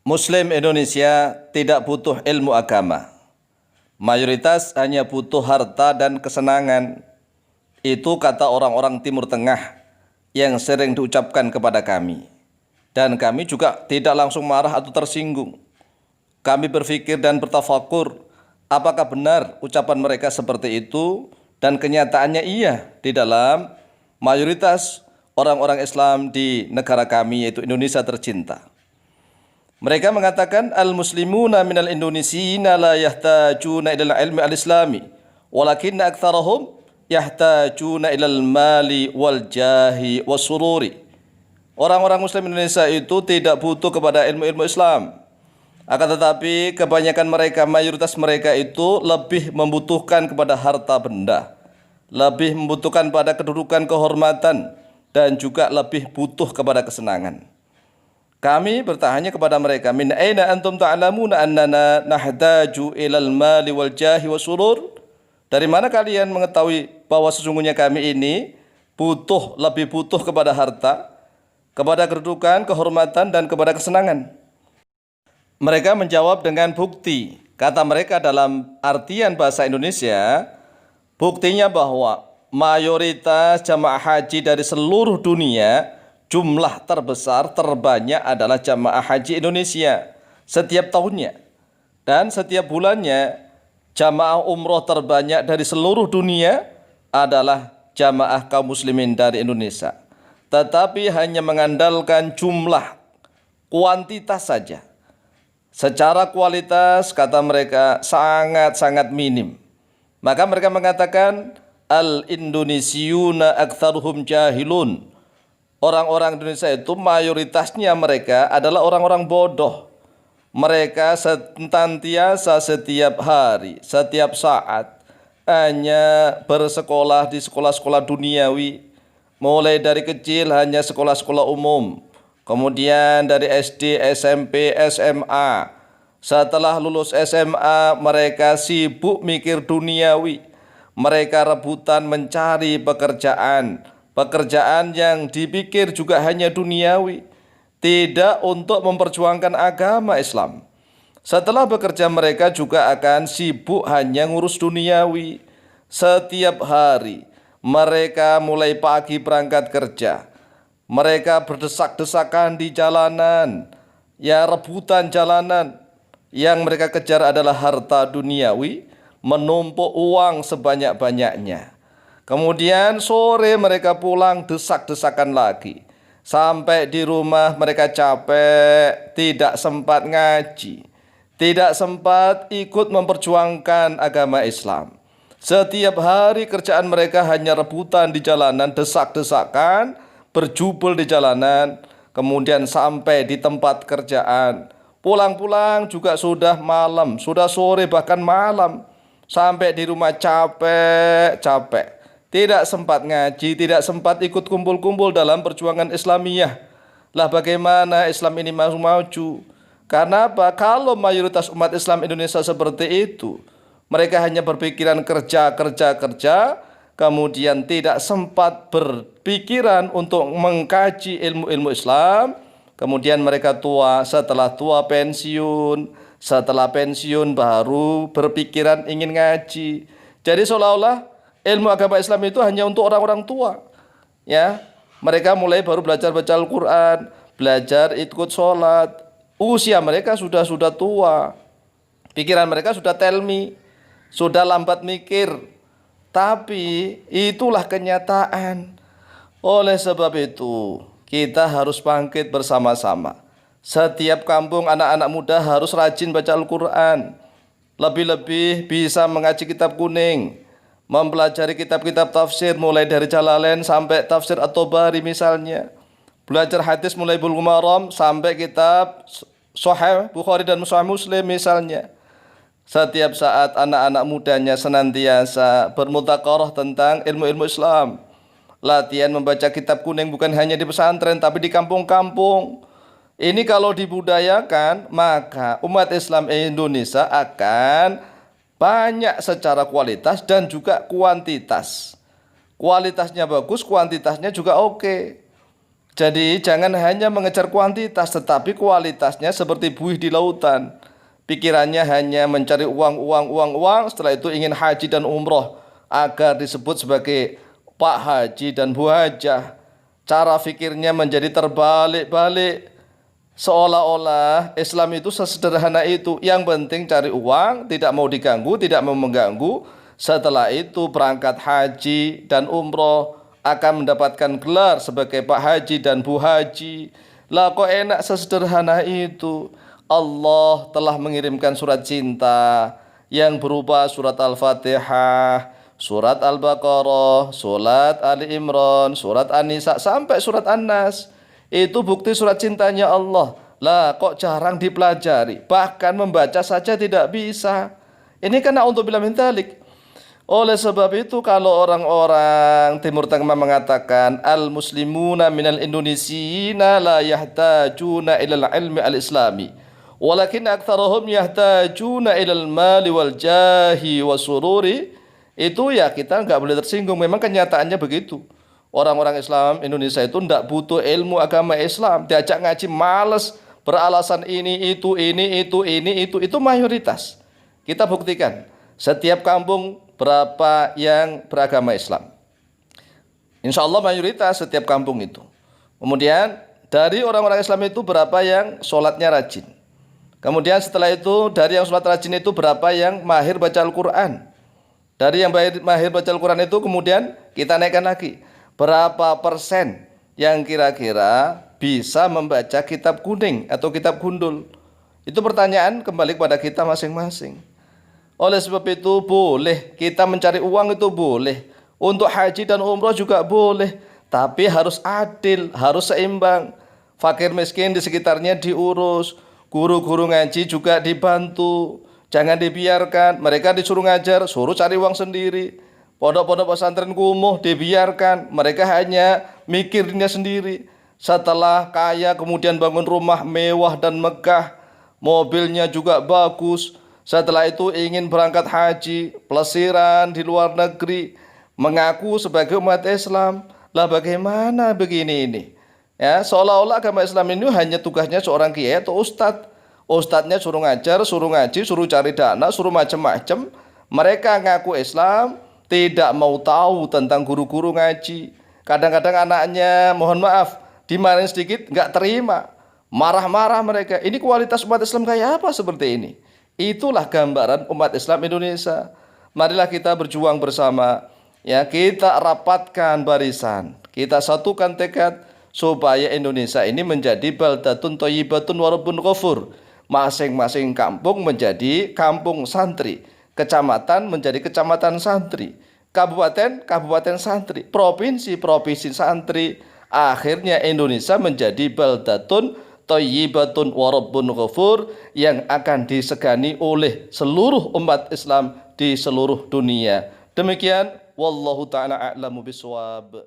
Muslim Indonesia tidak butuh ilmu agama. Mayoritas hanya butuh harta dan kesenangan. Itu kata orang-orang Timur Tengah yang sering diucapkan kepada kami. Dan kami juga tidak langsung marah atau tersinggung. Kami berpikir dan bertafakur, apakah benar ucapan mereka seperti itu, dan kenyataannya iya di dalam mayoritas orang-orang Islam di negara kami, yaitu Indonesia tercinta. Mereka mengatakan al-muslimuna minal indonesiina la yahtajuna ilal ilmi al-islami walakinna aktsarahum yahtajuna ilal mali wal jahi was sururi. Orang-orang muslim Indonesia itu tidak butuh kepada ilmu-ilmu Islam. Akan tetapi kebanyakan mereka, mayoritas mereka itu lebih membutuhkan kepada harta benda, lebih membutuhkan pada kedudukan, kehormatan, dan juga lebih butuh kepada kesenangan. Kami bertanya kepada mereka, min aina antum ta'lamuna annana nahtaju ilal mali wal jahi was surur? Dari mana kalian mengetahui bahwa sesungguhnya kami ini lebih butuh kepada harta, kepada kedudukan, kehormatan, dan kepada kesenangan? Mereka menjawab dengan bukti. Kata mereka dalam artian bahasa Indonesia, buktinya bahwa mayoritas jamaah haji dari seluruh dunia, jumlah terbesar, terbanyak adalah jamaah haji Indonesia setiap tahunnya. Dan setiap bulannya, jamaah umroh terbanyak dari seluruh dunia adalah jamaah kaum muslimin dari Indonesia. Tetapi hanya mengandalkan jumlah, kuantitas saja. Secara kualitas, kata mereka, sangat-sangat minim. Maka mereka mengatakan, al-Indonesiuna aktsaruhum jahilun. Orang-orang Indonesia itu mayoritasnya mereka adalah orang-orang bodoh. Mereka senantiasa setiap hari, setiap saat hanya bersekolah di sekolah-sekolah duniawi. Mulai dari kecil hanya sekolah-sekolah umum. Kemudian dari SD, SMP, SMA. Setelah lulus SMA mereka sibuk mikir duniawi. Mereka rebutan mencari pekerjaan. Pekerjaan yang dipikir juga hanya duniawi, tidak untuk memperjuangkan agama Islam. Setelah bekerja mereka juga akan sibuk hanya ngurus duniawi. Setiap hari mereka mulai pagi berangkat kerja. Mereka berdesak-desakan di jalanan, ya rebutan jalanan. Yang mereka kejar adalah harta duniawi, menumpuk uang sebanyak-banyaknya. Kemudian sore mereka pulang desak-desakan lagi. Sampai di rumah mereka capek, tidak sempat ngaji, tidak sempat ikut memperjuangkan agama Islam. Setiap hari kerjaan mereka hanya rebutan di jalanan, desak-desakan, berjubel di jalanan, kemudian sampai di tempat kerjaan. Pulang-pulang juga sudah malam, sudah sore bahkan malam. Sampai di rumah capek-capek. Tidak sempat ngaji, tidak sempat ikut kumpul-kumpul dalam perjuangan Islamiyah. Lah bagaimana Islam ini maju? Karena apa? Kalau mayoritas umat Islam Indonesia seperti itu, mereka hanya berpikiran kerja, kemudian tidak sempat berpikiran untuk mengkaji ilmu-ilmu Islam. Kemudian mereka tua, setelah tua pensiun, setelah pensiun baru berpikiran ingin ngaji. Jadi seolah-olah ilmu agama Islam itu hanya untuk orang-orang tua. Ya, mereka mulai baru belajar baca Al-Quran, belajar ikut sholat. Usia mereka sudah tua. Pikiran mereka sudah telmi, sudah lambat mikir. Tapi itulah kenyataan. Oleh sebab itu, kita harus bangkit bersama-sama. Setiap kampung anak-anak muda harus rajin baca Al-Quran. Lebih-lebih bisa mengaji kitab kuning, mempelajari kitab-kitab tafsir mulai dari Jalalain sampai tafsir At-Tabari misalnya. Belajar hadis mulai Bulughul Maram sampai kitab Sahih Bukhari dan Sahih Muslim misalnya. Setiap saat anak-anak mudanya senantiasa bermudzakarah tentang ilmu-ilmu Islam. Latihan membaca kitab kuning bukan hanya di pesantren tapi di kampung-kampung. Ini kalau dibudayakan, maka umat Islam Indonesia akan banyak secara kualitas dan juga kuantitas. Kualitasnya bagus, kuantitasnya juga oke. Jadi jangan hanya mengejar kuantitas, tetapi kualitasnya seperti buih di lautan. Pikirannya hanya mencari uang. Setelah itu ingin haji dan umroh agar disebut sebagai Pak Haji dan Bu Hajah. Cara fikirnya menjadi terbalik-balik. Seolah-olah Islam itu sesederhana itu. Yang penting cari uang, tidak mau diganggu, tidak mau mengganggu. Setelah itu berangkat haji dan umroh, akan mendapatkan gelar sebagai Pak Haji dan Bu Haji. Lah kok enak sesederhana itu. Allah telah mengirimkan surat cinta yang berupa surat Al-Fatihah, surat Al-Baqarah, surat Ali Imran, surat An-Nisa sampai surat An-Nas. Itu bukti surat cintanya Allah. Lah kok jarang dipelajari, bahkan membaca saja tidak bisa. Ini kan na'udzubillah min dzalik. Oleh sebab itu kalau orang-orang Timur Tengah mengatakan al-muslimuna minal indonesiina la yahtajuna ilal ilmi al-islami walakin aktsaruhum yahtajuna ilal mali wal jahi wasururi, itu ya kita nggak boleh tersinggung. Memang kenyataannya begitu. Orang-orang Islam Indonesia itu tidak butuh ilmu agama Islam, diajak ngaji males, beralasan ini itu mayoritas. Kita buktikan setiap kampung berapa yang beragama Islam. Insya Allah mayoritas setiap kampung itu. Kemudian dari orang-orang Islam itu berapa yang sholatnya rajin. Kemudian setelah itu dari yang sholat rajin itu berapa yang mahir baca Al-Quran. Dari yang mahir baca Al-Quran itu kemudian kita naikkan lagi. Berapa persen yang kira-kira bisa membaca kitab kuning atau kitab gundul. Itu pertanyaan kembali kepada kita masing-masing. Oleh sebab itu boleh kita mencari uang, itu boleh. Untuk haji dan umroh juga boleh. Tapi harus adil, harus seimbang. Fakir miskin di sekitarnya diurus. Guru-guru ngaji juga dibantu. Jangan dibiarkan mereka disuruh ngajar, suruh cari uang sendiri. Pondok-pondok pesantren kumuh dibiarkan, mereka hanya mikirnya sendiri. Setelah kaya kemudian bangun rumah mewah dan megah. Mobilnya juga bagus. Setelah itu ingin berangkat haji, pelesiran di luar negeri, mengaku sebagai umat Islam. Lah bagaimana begini ini? Ya, seolah-olah agama Islam ini hanya tugasnya seorang kiai atau ustadz. Ustadznya suruh ngajar, suruh ngaji, suruh cari dana, suruh macam-macam. Mereka ngaku Islam, tidak mau tahu tentang guru-guru ngaji. Kadang-kadang anaknya, mohon maaf, dimarahin sedikit, nggak terima. Marah-marah mereka. Ini kualitas umat Islam kayak apa seperti ini? Itulah gambaran umat Islam Indonesia. Marilah kita berjuang bersama. Ya, kita rapatkan barisan. Kita satukan tekad supaya Indonesia ini menjadi baldatun thayyibatun wa rabbun ghafur. Masing-masing kampung menjadi kampung santri, kecamatan menjadi kecamatan santri, kabupaten kabupaten santri, provinsi provinsi santri. Akhirnya Indonesia menjadi baldatun thayyibatun wa rabbun ghafur yang akan disegani oleh seluruh umat Islam di seluruh dunia. Demikian wallahu taala a'lamu bishawab.